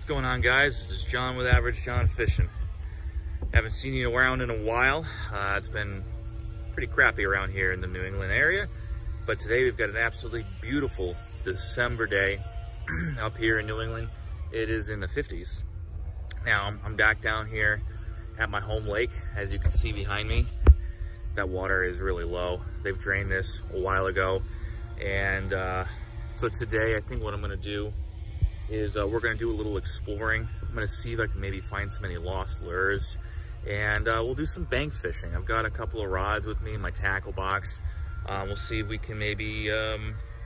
What's going on, guys? This is John with Average John Fishing. Haven't seen you around in a while. It's been pretty crappy around here in the New England area, but today we've got an absolutely beautiful December day up here in New England. It is in the 50s. Now I'm back down here at my home lake. As you can see behind me, that water is really low. They've drained this a while ago, and so today I think what I'm going to do is we're going to do a little exploring. I'm going to see if I can maybe find some any lost lures, and we'll do some bank fishing. I've got a couple of rods with me in my tackle box. We'll see if we can maybe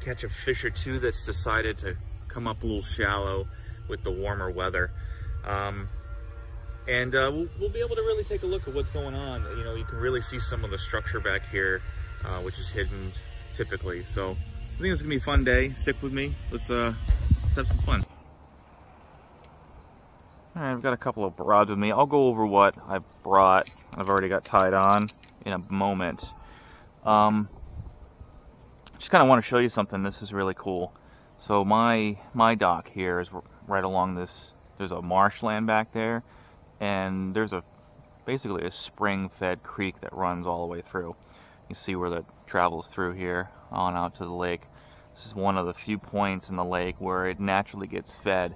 catch a fish or two that's decided to come up a little shallow with the warmer weather. And we'll be able to really take a look at what's going on. You know, you can really see some of the structure back here, which is hidden typically. So I think it's gonna be a fun day. Stick with me. Let's have some fun. All right, I've got a couple of rods with me. I'll go over what I've brought. I've already got tied on in a moment. Just kind of want to show you something. This is really cool. So my dock here is right along this. There's a marshland back there, and there's basically a spring-fed creek that runs all the way through. You see where that travels through here on out to the lake. This is one of the few points in the lake where it naturally gets fed,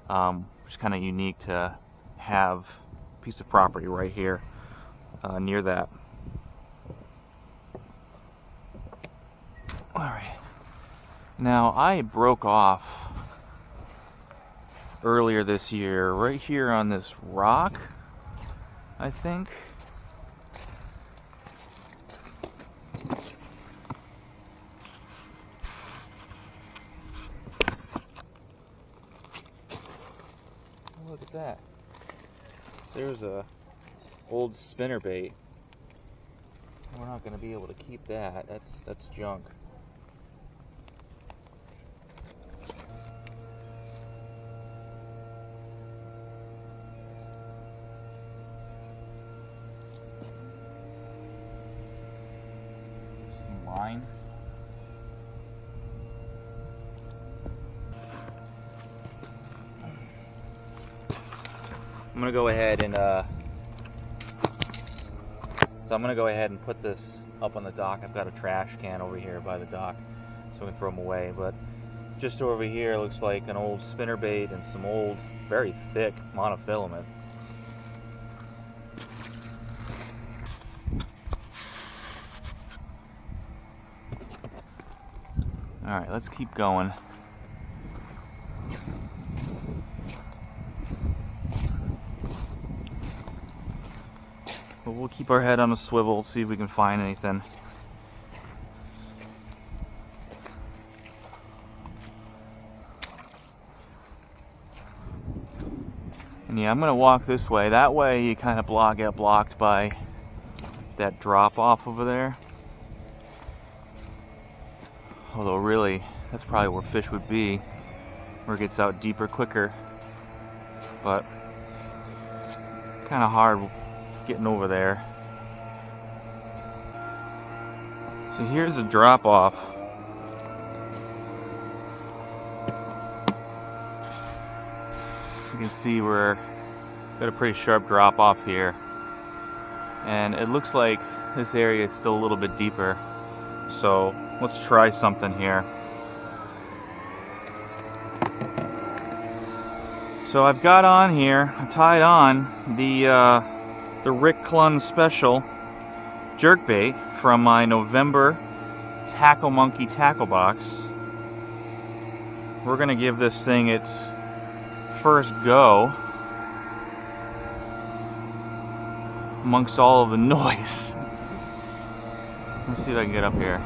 which is kind of unique to have a piece of property right here near that. All right. Now I broke off earlier this year right here on this rock, I think. Look at that. So there's a old spinnerbait. We're not going to be able to keep that. That's junk. Some line. I'm gonna go ahead and put this up on the dock. I've got a trash can over here by the dock, so we can throw them away. But just over here looks like an old spinnerbait and some old, very thick monofilament. All right, let's keep going. But we'll keep our head on a swivel, see if we can find anything. And yeah, I'm gonna walk this way. That way you kind of get blocked by that drop off over there. Although really, that's probably where fish would be, where it gets out deeper quicker. But kind of hard getting over there. So here's a drop off. You can see we're got a pretty sharp drop off here, and it looks like this area is still a little bit deeper. So let's try something here. So I've got on here, I tied on the Rick Clun Special jerkbait from my November Tackle Monkey tackle box. We're gonna give this thing its first go amongst all of the noise. Let's see if I can get up here.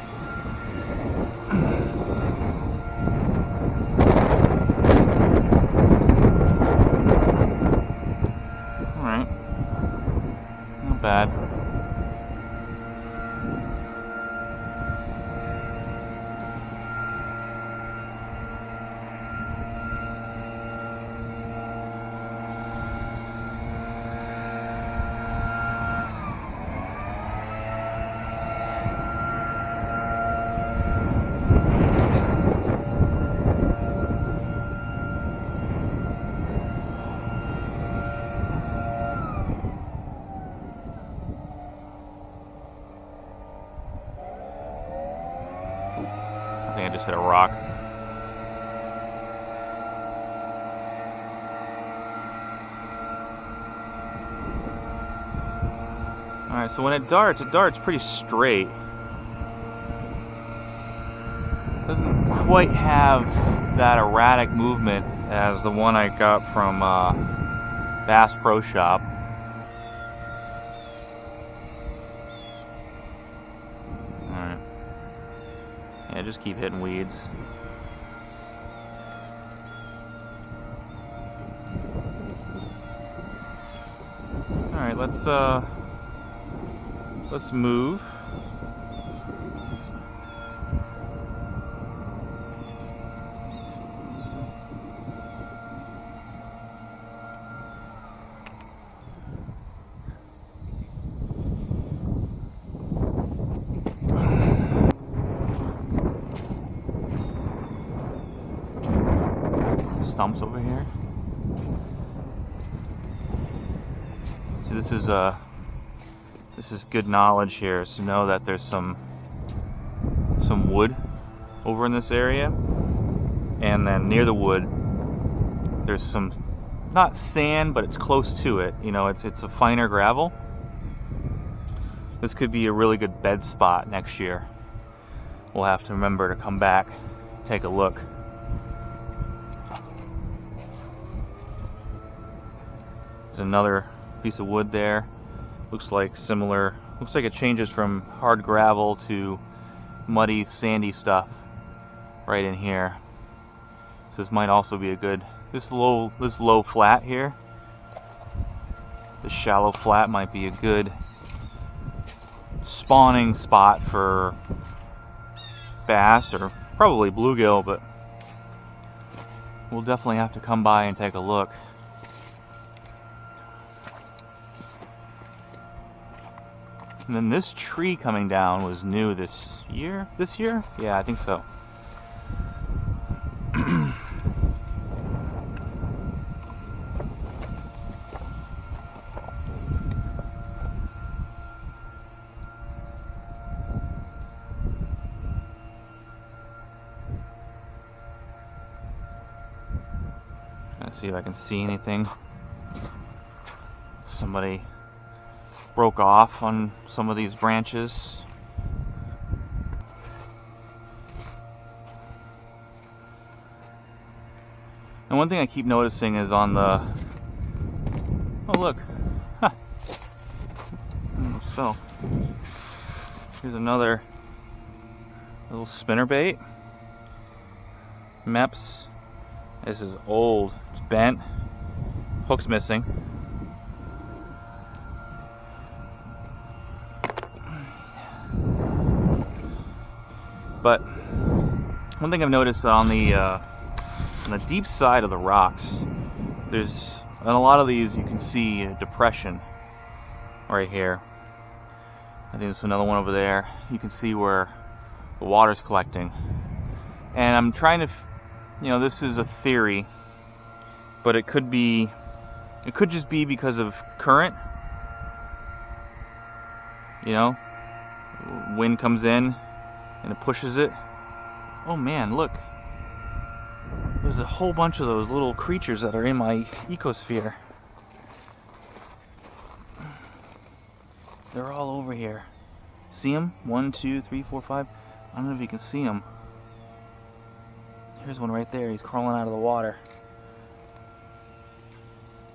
Alright. Not bad. hit a rock. Alright, so when it darts pretty straight. Doesn't quite have that erratic movement as the one I got from Bass Pro Shop. Alright. Yeah, just keep hitting weeds. Alright, let's move. Stumps over here. See, this is good knowledge here, is to know that there's some wood over in this area, and then near the wood there's some, not sand, but it's close to it. You know, it's a finer gravel. This could be a really good bed spot next year. We'll have to remember to come back, take a look. There's another piece of wood there. Looks like it changes from hard gravel to muddy, sandy stuff right in here. So this might also be a good, this low flat here, this shallow flat might be a good spawning spot for bass, or probably bluegill, but we'll definitely have to come by and take a look. And then this tree coming down was new this year? This year? Yeah, I think so. Let's see if I can see anything. Somebody broke off on some of these branches. And one thing I keep noticing is on the, oh look, huh. So here's another little spinnerbait. Meps. This is old, it's bent, hook's missing. But one thing I've noticed on the deep side of the rocks, there's, on a lot of these you can see a depression right here. I think there's another one over there. You can see where the water's collecting. And I'm trying to, you know, this is a theory, but it could just be because of current. You know, wind comes in and it pushes it. Oh man, look. There's a whole bunch of those little creatures that are in my ecosphere. They're all over here. See them? 1, 2, 3, 4, 5. I don't know if you can see them. Here's one right there. He's crawling out of the water.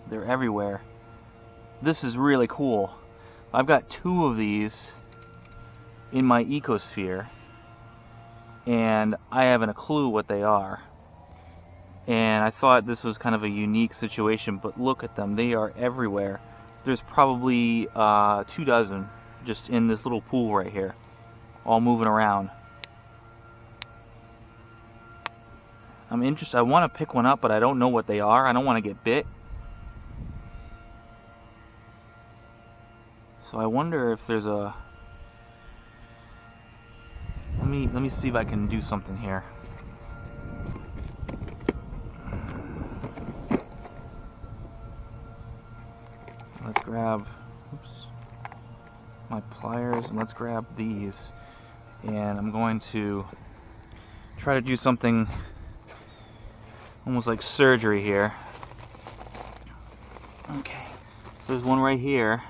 They're everywhere. This is really cool. I've got 2 of these in my ecosphere, and I haven't a clue what they are. And I thought this was kind of a unique situation, but look at them. They are everywhere. There's probably 2 dozen just in this little pool right here, all moving around. I'm interested. I want to pick one up, but I don't know what they are. I don't want to get bit. So I wonder if there's a... Let me see if I can do something here. Let's grab, oops, my pliers, and let's grab these. And I'm going to try to do something almost like surgery here. Okay, there's one right here.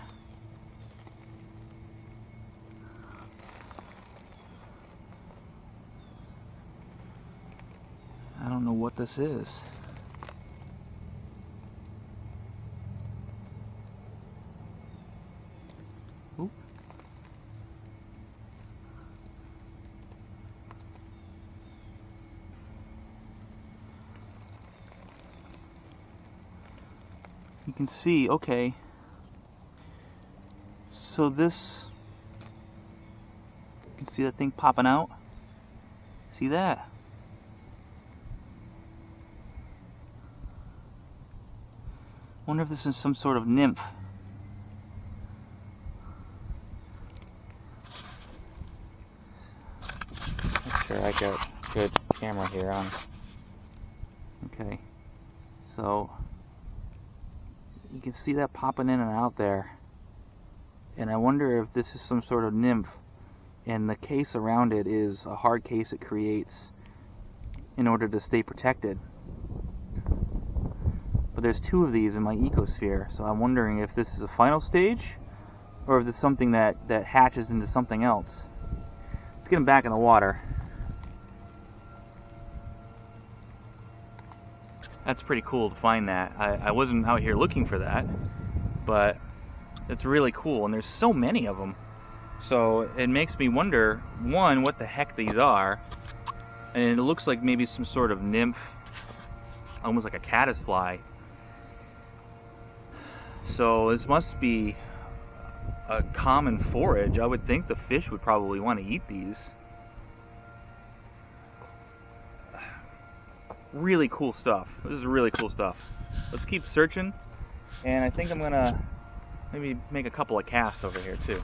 I don't know what this is. Oop. You can see, okay, so this, you can see that thing popping out. See that? Wonder if this is some sort of nymph. Make sure I got good camera here on. Okay, so you can see that popping in and out there, and I wonder if this is some sort of nymph, and the case around it is a hard case it creates in order to stay protected. But there's two of these in my ecosphere, so I'm wondering if this is a final stage or if it's something that hatches into something else. Let's get them back in the water. That's pretty cool to find that. I wasn't out here looking for that, but it's really cool, and there's so many of them. So it makes me wonder, one, what the heck these are, and it looks like maybe some sort of nymph, almost like a caddisfly. So this must be a common forage. I would think the fish would probably want to eat these. Really cool stuff. This is really cool stuff. Let's keep searching, and I think I'm gonna maybe make a couple of casts over here too.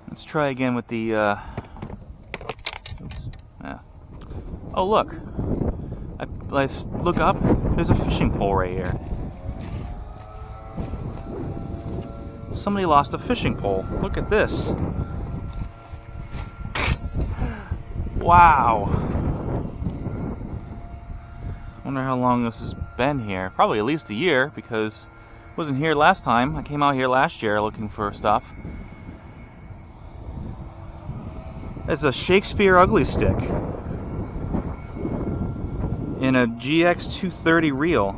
Let's try again with the, oops. Yeah. Oh look, I look up, there's a fishing pole right here. Somebody lost a fishing pole. Look at this. Wow. Wonder how long this has been here. Probably at least a year, because it wasn't here last time. I came out here last year looking for stuff. It's a Shakespeare ugly stick in a GX 230 reel.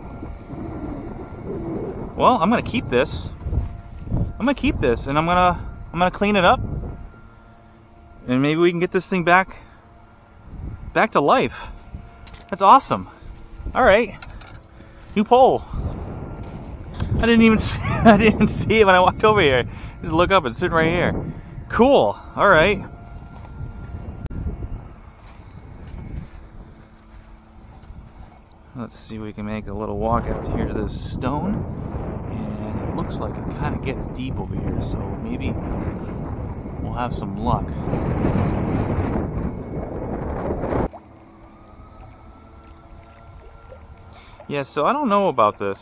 Well, I'm gonna keep this. And I'm gonna clean it up, and maybe we can get this thing back to life. That's awesome. All right, new pole. I didn't even see it when I walked over here. Just look up, it's sitting right here. Cool. All right. Let's see if we can make a little walk out here to this stone, and it looks like it kind of gets deep over here, so maybe we'll have some luck. Yeah, so I don't know about this.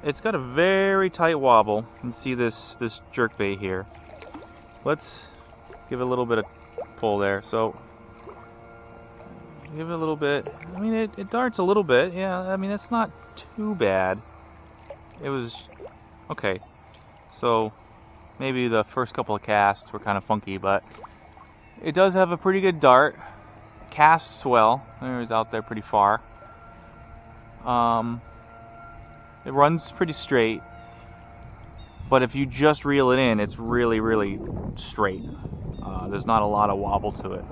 It's got a very tight wobble. You can see this jerkbait here. Let's give it a little bit of pull there. So give it a little bit. I mean, it darts a little bit. Yeah, I mean, it's not too bad. It was okay. So maybe the first couple of casts were kind of funky, but it does have a pretty good dart. Casts well. It's out there pretty far. It runs pretty straight, but if you just reel it in, it's really, really straight. There's not a lot of wobble to it.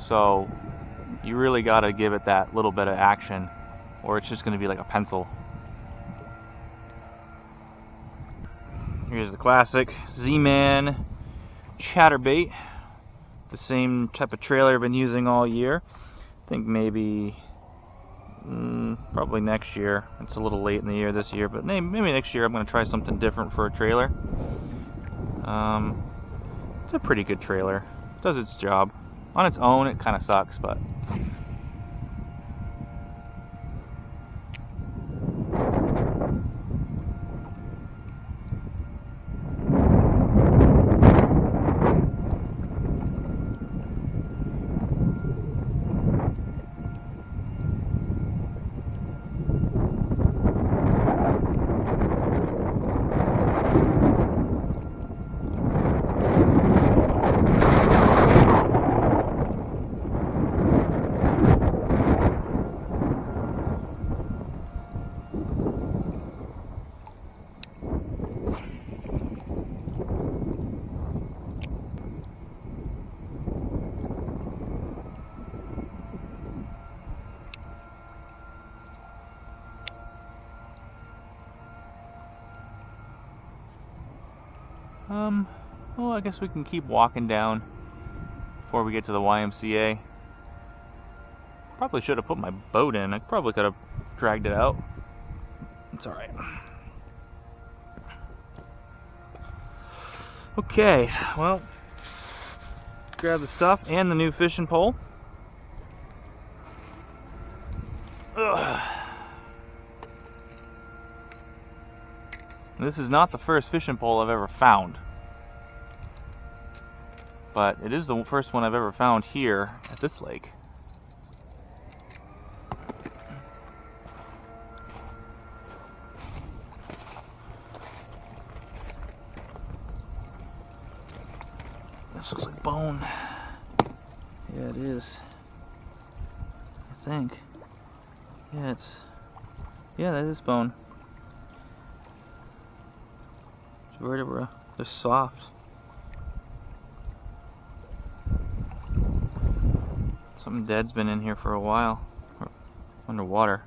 So you really got to give it that little bit of action, or it's just going to be like a pencil. Here's the classic Z-Man chatterbait. The same type of trailer I've been using all year. I think maybe probably next year. It's a little late in the year this year, but maybe next year I'm going to try something different for a trailer. It's a pretty good trailer. It does its job. On its own, it kind of sucks, but... Well, I guess we can keep walking down before we get to the YMCA. Probably should have put my boat in. I probably could have dragged it out. It's alright. Okay, well, grab the stuff and the new fishing pole. Ugh. This is not the first fishing pole I've ever found, but it is the first one I've ever found here at this lake. This looks like bone. Yeah, it is. I think. Yeah, that is bone. It's vertebra. They're soft. Something dead's been in here for a while. Or underwater.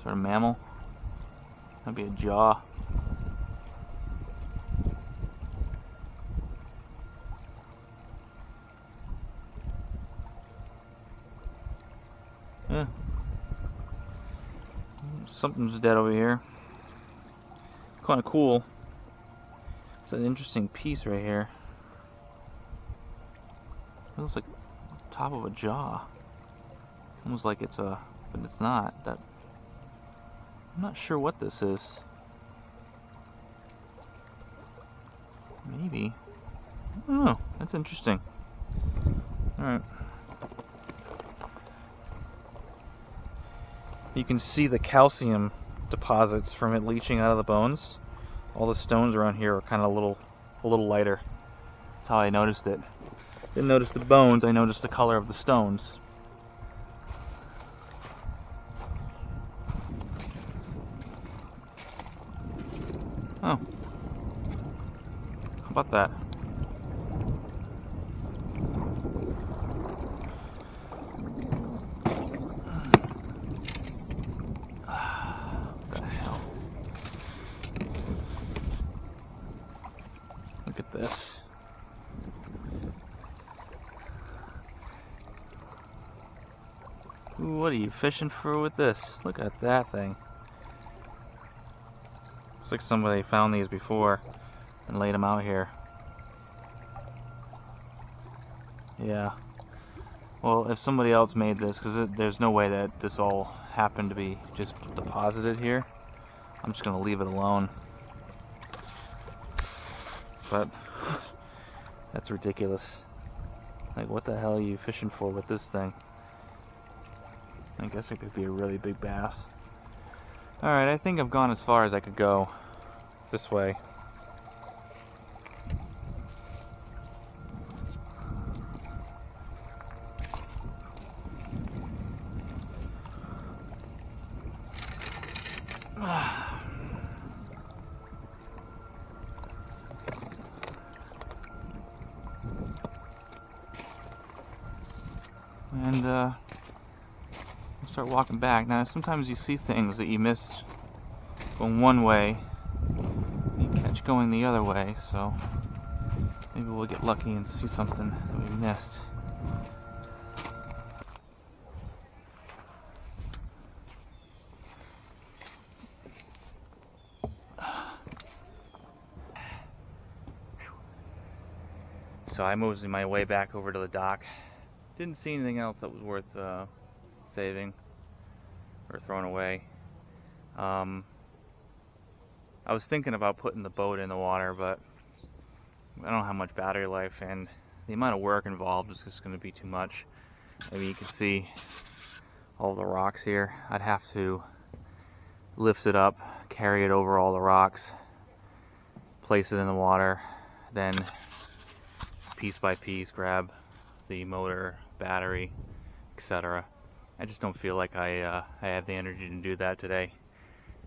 Sort of mammal. Might be a jaw. Yeah. Something's dead over here. Kind of cool. It's an interesting piece right here. It looks like the top of a jaw. Almost like it's a, but it's not. I'm not sure what this is. Maybe. I don't know. That's interesting. Alright. You can see the calcium deposits from it leaching out of the bones. All the stones around here are kind of a little lighter. That's how I noticed it. Didn't notice the bones, I noticed the color of the stones. Oh. How about that? What the hell? Look at this. Ooh, what are you fishing for with this? Look at that thing. Looks like somebody found these before and laid them out here. Yeah. Well, if somebody else made this, because there's no way that this all happened to be just deposited here, I'm just going to leave it alone. But that's ridiculous. Like, what the hell are you fishing for with this thing? I guess it could be a really big bass. Alright, I think I've gone as far as I could go this way. And I'll start walking back. Now sometimes you see things that you miss going one way, you catch going the other way, so Maybe we'll get lucky and see something that we missed. So I moseyed my way back over to the dock. Didn't see anything else that was worth saving or throwing away. I was thinking about putting the boat in the water, but I don't have much battery life, and the amount of work involved is just going to be too much. Maybe you can see all the rocks here. I'd have to lift it up, carry it over all the rocks, place it in the water, then piece by piece grab the motor, battery, etc. I just don't feel like I have the energy to do that today.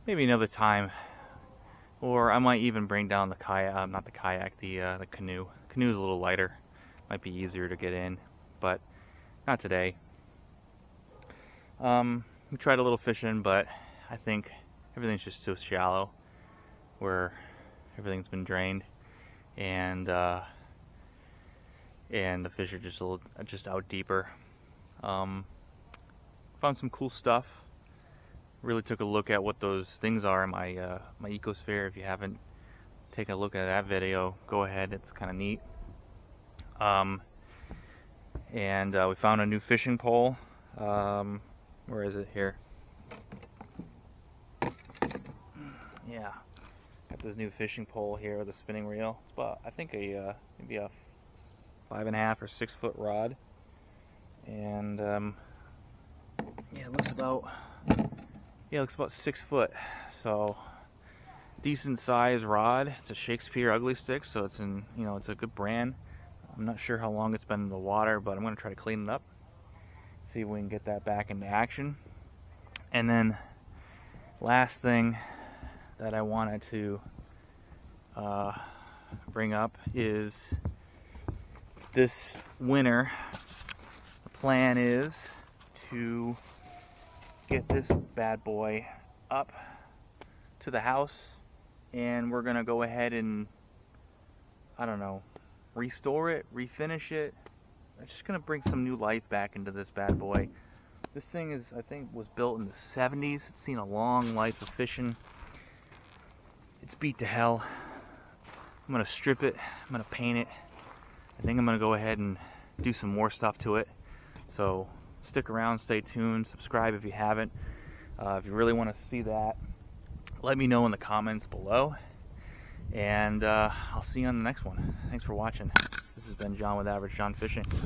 Maybe another time, or I might even bring down the kayak, not the kayak, the canoe. The canoe is a little lighter, might be easier to get in, but not today. We tried a little fishing, but I think everything's just so shallow, where everything's been drained, and the fish are just out deeper. Found some cool stuff. Really took a look at what those things are in my my ecosphere. If you haven't taken a look at that video, go ahead. It's kind of neat. And we found a new fishing pole. Where is it here? Yeah, got this new fishing pole here with a spinning reel. It's about, I think, maybe a 5.5 or 6 foot rod, and yeah, it looks about 6 foot. So decent size rod. It's a Shakespeare ugly stick, so it's it's a good brand. I'm not sure how long it's been in the water, but I'm going to try to clean it up, see if we can get that back into action. And then last thing that I wanted to bring up is this winter the plan is to get this bad boy up to the house, and we're gonna go ahead and, I don't know, restore it, refinish it. I'm just gonna bring some new life back into this bad boy. This thing is, I think, was built in the 70s. It's seen a long life of fishing. It's beat to hell. I'm gonna strip it, I'm gonna paint it. I think I'm gonna go ahead and do some more stuff to it. So stick around, stay tuned, subscribe if you haven't. If you really want to see that, let me know in the comments below, and I'll see you on the next one. Thanks for watching. This has been John with Average John Fishing.